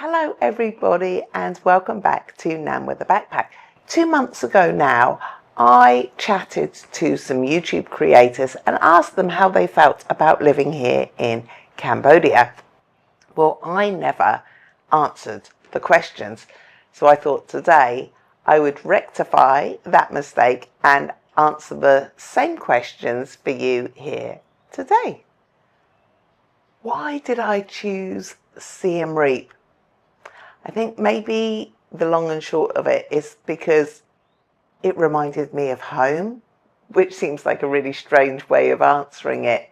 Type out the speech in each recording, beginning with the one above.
Hello everybody and welcome back to Nan with a Backpack. 2 months ago now, I chatted to some YouTube creators and asked them how they felt about living here in Cambodia. Well, I never answered the questions, so I thought today I would rectify that mistake and answer the same questions for you here today. Why did I choose Siem Reap? I think maybe the long and short of it is because it reminded me of home, which seems like a really strange way of answering it.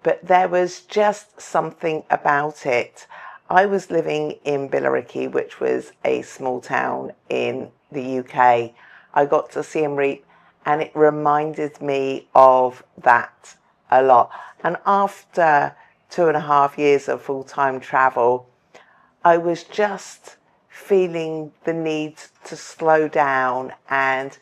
But there was just something about it. I was living in Billericay, which was a small town in the UK. I got to Siem Reap and it reminded me of that a lot. And after 2.5 years of full-time travel, I was just feeling the need to slow down and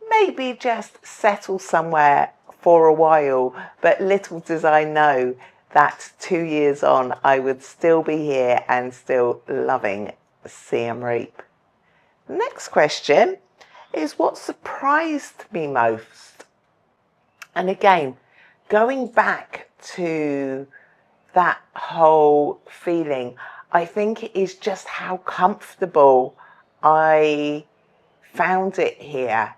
maybe just settle somewhere for a while. But little did I know that 2 years on, I would still be here and still loving Siem Reap. The next question is what surprised me most? And again, going back to that whole feeling, I think it is just how comfortable I found it here.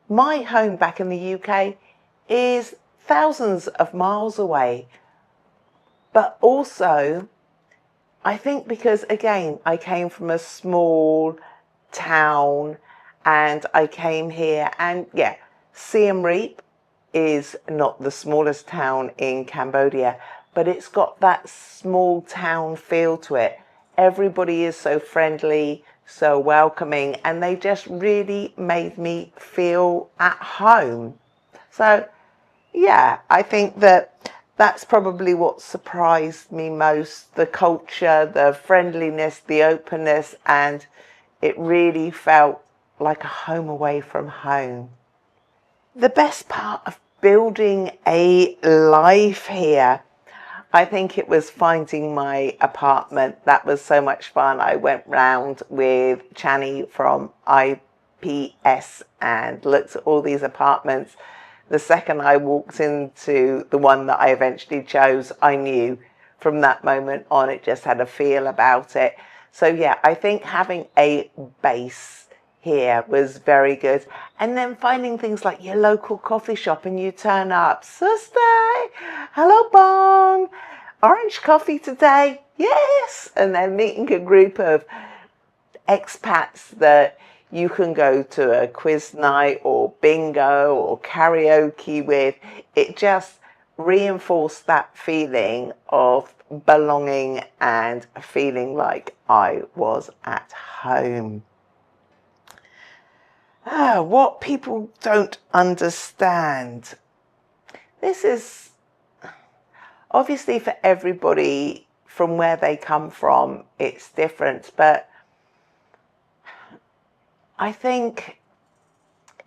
My home back in the UK is thousands of miles away, but also I think because again I came from a small town and I came here, and yeah, Siem Reap is not the smallest town in Cambodia, but it's got that small town feel to it. Everybody is so friendly, so welcoming, and they just really made me feel at home. So yeah, I think that's probably what surprised me most, the culture, the friendliness, the openness, and it really felt like a home away from home. The best part of building a life here, I think it was finding my apartment. That was so much fun. I went round with Chani from IPS and looked at all these apartments. The second I walked into the one that I eventually chose, I knew from that moment on it just had a feel about it. So yeah, I think having a base here was very good. And then finding things like your local coffee shop and you turn up, sister, hello bong, orange coffee today, yes. And then meeting a group of expats that you can go to a quiz night or bingo or karaoke with. It just reinforced that feeling of belonging and feeling like I was at home. What people don't understand. This is obviously for everybody from where they come from, it's different, but I think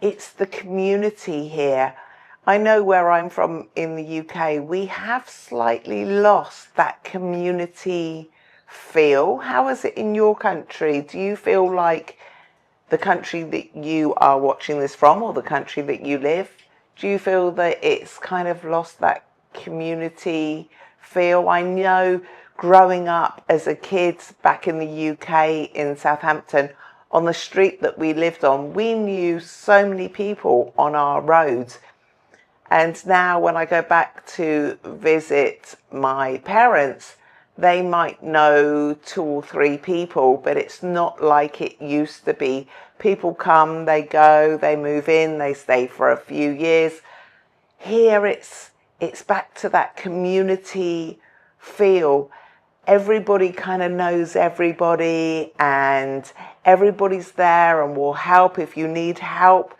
it's the community here. I know where I'm from in the UK, we have slightly lost that community feel. How is it in your country? Do you feel like the country that you are watching this from, or the country that you live, do you feel that it's kind of lost that community feel? I know growing up as a kid back in the UK in Southampton, on the street that we lived on, we knew so many people on our roads. And now when I go back to visit my parents, they might know 2 or 3 people, but it's not like it used to be. People come, they go, they move in, they stay for a few years. Here it's back to that community feel. Everybody kind of knows everybody and everybody's there and will help. If you need help,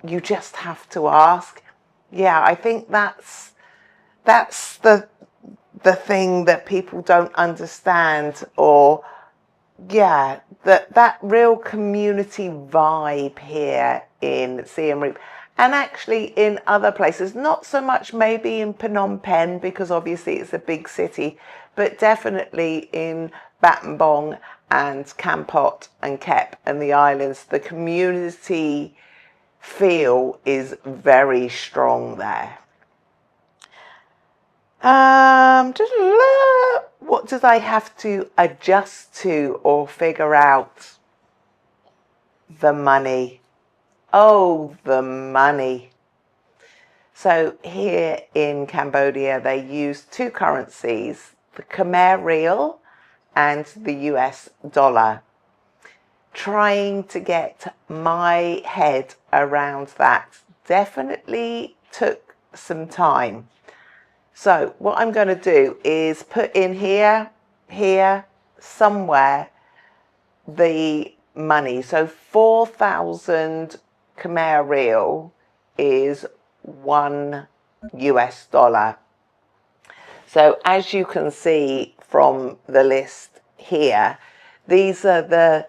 you just have to ask. Yeah, I think that's the thing that people don't understand, or yeah, that real community vibe here in Siem Reap, and actually in other places, not so much maybe in Phnom Penh because obviously it's a big city, but definitely in Battambang and Kampot and Kep and the islands, the community feel is very strong there. What did I have to adjust to or figure out? The money. Oh, the money. So here in Cambodia, they use two currencies, the Khmer Real and the US dollar. Trying to get my head around that definitely took some time. So what I'm going to do is put in here, somewhere, the money. So 4,000 Khmer Real is $1 US. So as you can see from the list here, these are the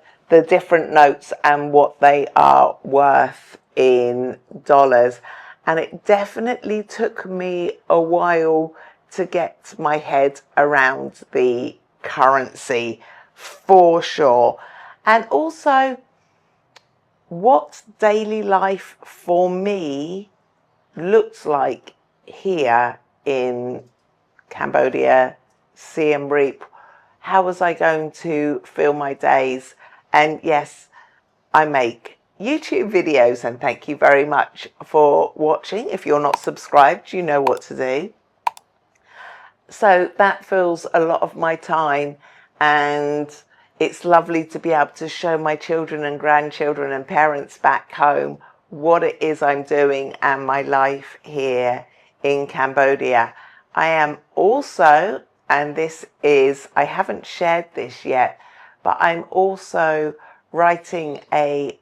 different notes and what they are worth in dollars. And it definitely took me a while to get my head around the currency, for sure. And also what daily life for me looks like here in Cambodia, Siem Reap. How was I going to fill my days? And yes, I make YouTube videos, and thank you very much for watching. If you're not subscribed, you know what to do. So that fills a lot of my time, and it's lovely to be able to show my children and grandchildren and parents back home what it is I'm doing and my life here in Cambodia. I am also, and this is, I haven't shared this yet, but I'm also writing a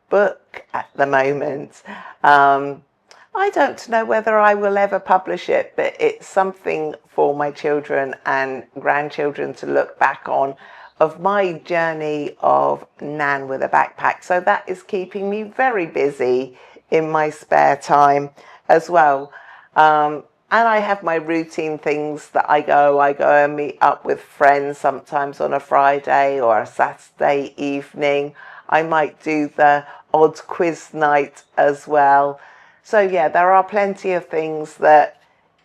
book at the moment. I don't know whether I will ever publish it, but it's something for my children and grandchildren to look back on of my journey of Nan with a backpack. So that is keeping me very busy in my spare time as well. And I have my routine things that I go and meet up with friends, sometimes on a Friday or a Saturday evening. I might do the odd quiz night as well. So yeah, there are plenty of things that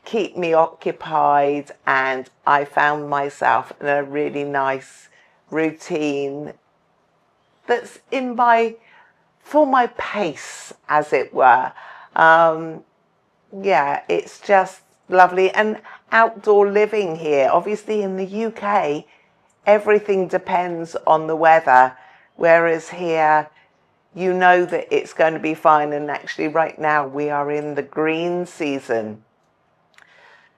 keep me occupied, and I found myself in a really nice routine that's for my pace, as it were. Yeah, it's just lovely. And outdoor living here, obviously in the UK, everything depends on the weather, whereas here, you know that it's going to be fine. And actually right now we are in the green season.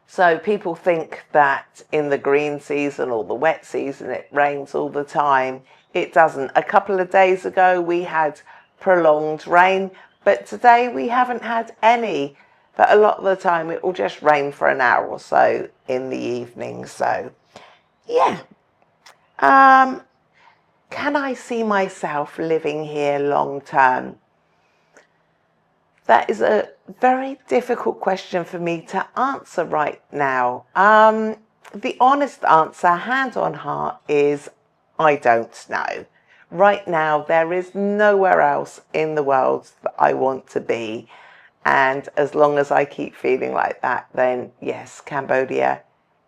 So people think that in the green season or the wet season, it rains all the time. It doesn't. A couple of days ago, we had prolonged rain, but today we haven't had any. But a lot of the time it will just rain for an hour or so in the evening. So yeah. Can I see myself living here long term? That is a very difficult question for me to answer right now. The honest answer, hand on heart, is I don't know. Right now, there is nowhere else in the world that I want to be. And as long as I keep feeling like that, then yes, Cambodia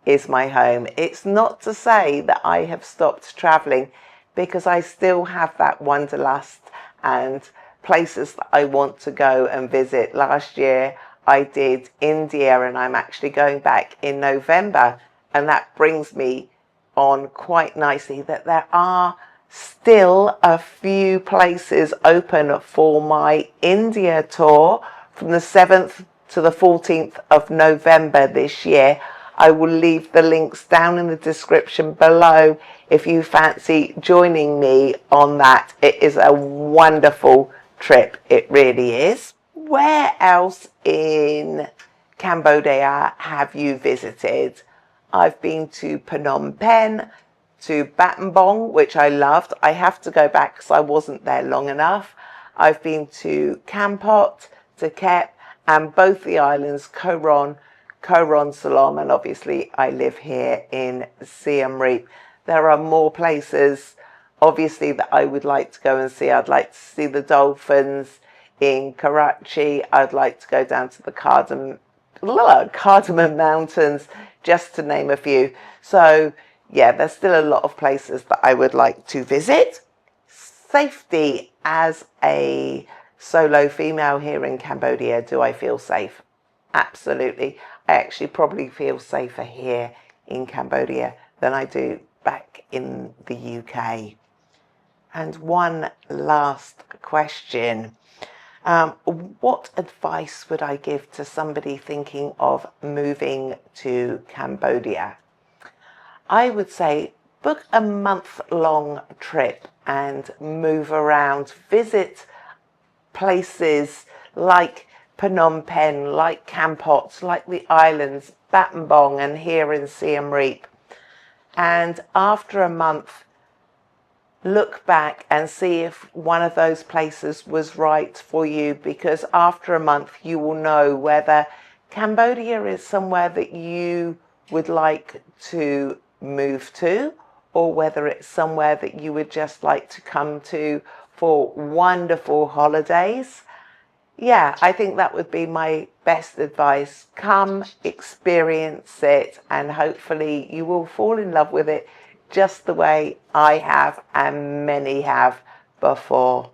is my home. It's not to say that I have stopped traveling, because I still have that wanderlust and places that I want to go and visit. Last year I did India, and I'm actually going back in November, and that brings me on quite nicely that there are still a few places open for my India tour from the 7th to the 14th of November this year. I will leave the links down in the description below if you fancy joining me on that. It is a wonderful trip, it really is. Where else in Cambodia have you visited? I've been to Phnom Penh, to Battambang, which I loved. I have to go back because I wasn't there long enough. I've been to Kampot, to Kep, and both the islands, Koron Salom, and obviously I live here in Siem Reap. there are more places, obviously, that I would like to go and see. I'd like to see the dolphins in Karachi. I'd like to go down to the Cardamom Mountains, just to name a few. So yeah, there's still a lot of places that I would like to visit. Safety as a solo female here in Cambodia, do I feel safe? Absolutely. I actually probably feel safer here in Cambodia than I do back in the UK. And one last question. What advice would I give to somebody thinking of moving to Cambodia? I would say book a month-long trip and move around, visit places like Phnom Penh, like Kampot, like the islands, Battambang, and here in Siem Reap. And after a month, look back and see if one of those places was right for you, because after a month you will know whether Cambodia is somewhere that you would like to move to, or whether it's somewhere that you would just like to come to for wonderful holidays. Yeah, I think that would be my best advice. Come, experience it, and hopefully you will fall in love with it just the way I have and many have before.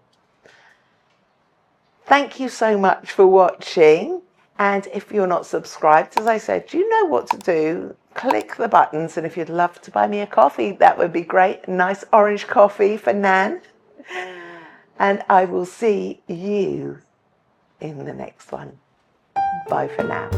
Thank you so much for watching. And if you're not subscribed, as I said, you know what to do. Click the buttons, and if you'd love to buy me a coffee, that would be great. A nice orange coffee for Nan. And I will see you in the next one. Bye for now.